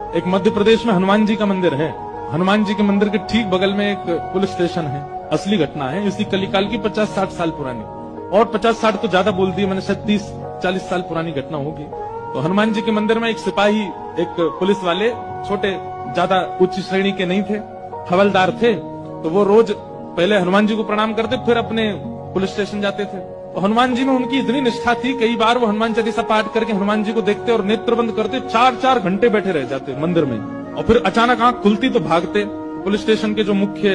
एक मध्य प्रदेश में हनुमान जी का मंदिर है। हनुमान जी के मंदिर के ठीक बगल में एक पुलिस स्टेशन है। असली घटना है, इसी कलिकाल की 50-60 साल पुरानी, और 50-60 तो ज्यादा बोल दी मैंने, शायद 30-40 साल पुरानी घटना होगी। तो हनुमान जी के मंदिर में एक सिपाही, एक पुलिस वाले, छोटे, ज्यादा उच्च श्रेणी के नहीं थे, हवलदार थे। तो वो रोज पहले हनुमान जी को प्रणाम करते, फिर अपने पुलिस स्टेशन जाते थे। तो हनुमान जी में उनकी इतनी निष्ठा थी, कई बार वो हनुमान चालीसा पाठ करके हनुमान जी को देखते और नेत्र बंद करते, 4-4 घंटे बैठे रह जाते मंदिर में, और फिर अचानक आंख खुलती तो भागते। पुलिस स्टेशन के जो मुख्य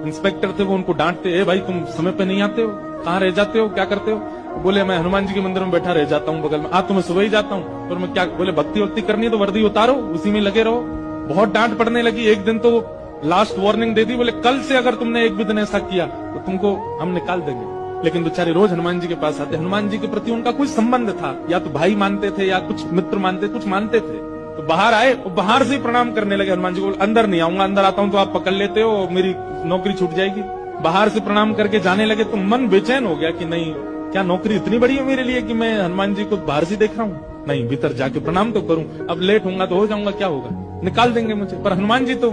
इंस्पेक्टर थे वो उनको डांटते, ए भाई तुम समय पे नहीं आते हो, कहाँ रह जाते हो, क्या करते हो? बोले मैं हनुमान जी के मंदिर में बैठा रह जाता हूँ बगल में। तो मैं सुबह ही जाता हूँ। और मैं क्या, बोले भक्ति वक्ति करनी है तो वर्दी उतारो, उसी में लगे रहो। बहुत डांट पड़ने लगी। एक दिन तो लास्ट वार्निंग दे दी, बोले कल से अगर तुमने एक भी दिन ऐसा किया तो तुमको हम निकाल देंगे। लेकिन बेचारे रोज हनुमान जी के पास आते। हनुमान जी के प्रति उनका कुछ संबंध था, या तो भाई मानते थे या कुछ मित्र मानते, कुछ मानते थे। तो बाहर आए और बाहर से ही प्रणाम करने लगे हनुमान जी को। अंदर नहीं आऊंगा, अंदर आता हूं तो आप पकड़ लेते हो, मेरी नौकरी छूट जाएगी। बाहर से प्रणाम करके जाने लगे तो मन बेचैन हो गया कि नहीं, क्या नौकरी इतनी बड़ी है मेरे लिए कि मैं हनुमान जी को बाहर से देख रहा हूँ? नहीं, भीतर जाके प्रणाम तो करूं। अब लेट होऊंगा तो हो जाऊंगा, क्या होगा, निकाल देंगे मुझे। पर हनुमान जी तो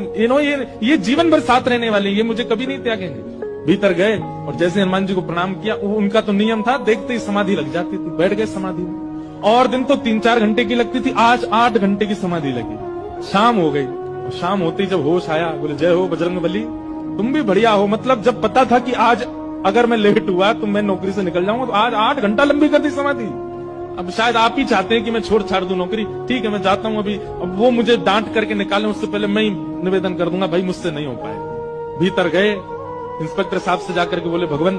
ये जीवन भर साथ रहने वाले, ये मुझे कभी नहीं त्यागेंगे। भीतर गए और जैसे हनुमान जी को प्रणाम किया, उनका तो नियम था, देखते ही समाधि लग जाती थी। बैठ गए समाधि में। और दिन तो 3-4 घंटे की लगती थी, आज 8 घंटे की समाधि लगी। शाम हो गई, और शाम होती जब होश आया, बोले जय हो बजरंगबली, तुम भी बढ़िया हो। मतलब जब पता था कि आज अगर मैं लेट हुआ तो मैं नौकरी से निकल जाऊंगा, तो आज 8 घंटा लंबी कर दी समाधि। अब शायद आप ही चाहते हैं कि मैं छोड़ छाड़ दूं नौकरी। ठीक है, मैं जाता हूं अभी। अब वो मुझे डांट करके निकालें उससे पहले मैं ही निवेदन कर दूंगा, भाई मुझसे नहीं हो पाए। भीतर गए, इंस्पेक्टर साहब से जाकर के बोले, भगवान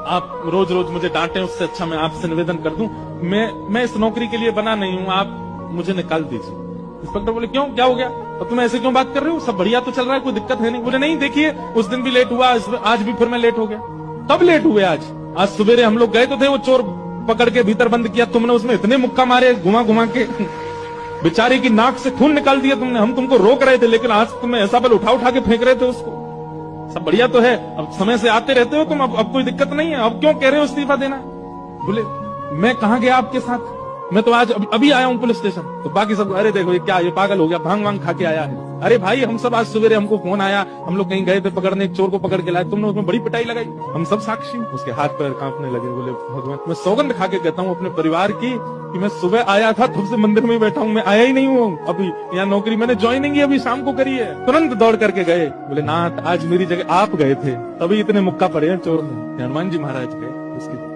आप रोज रोज मुझे डांटे, उससे अच्छा मैं आपसे निवेदन कर दूं, मैं इस नौकरी के लिए बना नहीं हूं, आप मुझे निकाल दीजिए। इंस्पेक्टर बोले क्यों, क्या हो गया, और तुम ऐसे क्यों बात कर रहे हो, सब बढ़िया तो चल रहा है, कोई दिक्कत है नहीं। बोले नहीं, देखिए उस दिन भी लेट हुआ, आज भी फिर मैं लेट हो गया। कब लेट हुए? आज सवेरे हम लोग गए तो थे, वो चोर पकड़ के भीतर बंद किया तुमने, उसमें इतने मुक्का मारे घुमा घुमा के, बेचारे की नाक से खून निकाल दिया तुमने। हम तुमको रोक रहे थे, लेकिन आज तुम्हें ऐसा बल उठा उठा के फेंक रहे थे उसको। सब बढ़िया तो है, अब समय से आते रहते हो तुम, अब कोई दिक्कत नहीं है, अब क्यों कह रहे हो इस्तीफा देना? बोले मैं कहाँ गया आपके साथ, मैं तो आज अभी आया हूँ पुलिस स्टेशन। तो बाकी सब, अरे देखो ये क्या, ये पागल हो गया, भांग वांग खा के आया है। अरे भाई हम सब आज सवेरे, हमको फोन आया, हम लोग कहीं गए थे पकड़ने, एक चोर को पकड़ के लाए, तुमने उसमें बड़ी पिटाई लगाई, हम सब साक्षी। उसके हाथ पैर कांपने लगे। बोले भगवान, मैं सौगंध खा के कहता हूँ अपने परिवार की कि मैं सुबह आया था, तब से मंदिर में बैठा हूँ, मैं आया ही नहीं हूँ अभी। यहाँ नौकरी मैंने ज्वाइनिंग ही अभी शाम को करी है। तुरंत दौड़ करके गए। बोले नाथ, आज मेरी जगह आप गए थे, तभी इतने मुक्का पड़े हैं चोर में। हनुमान जी महाराज गए, उसकी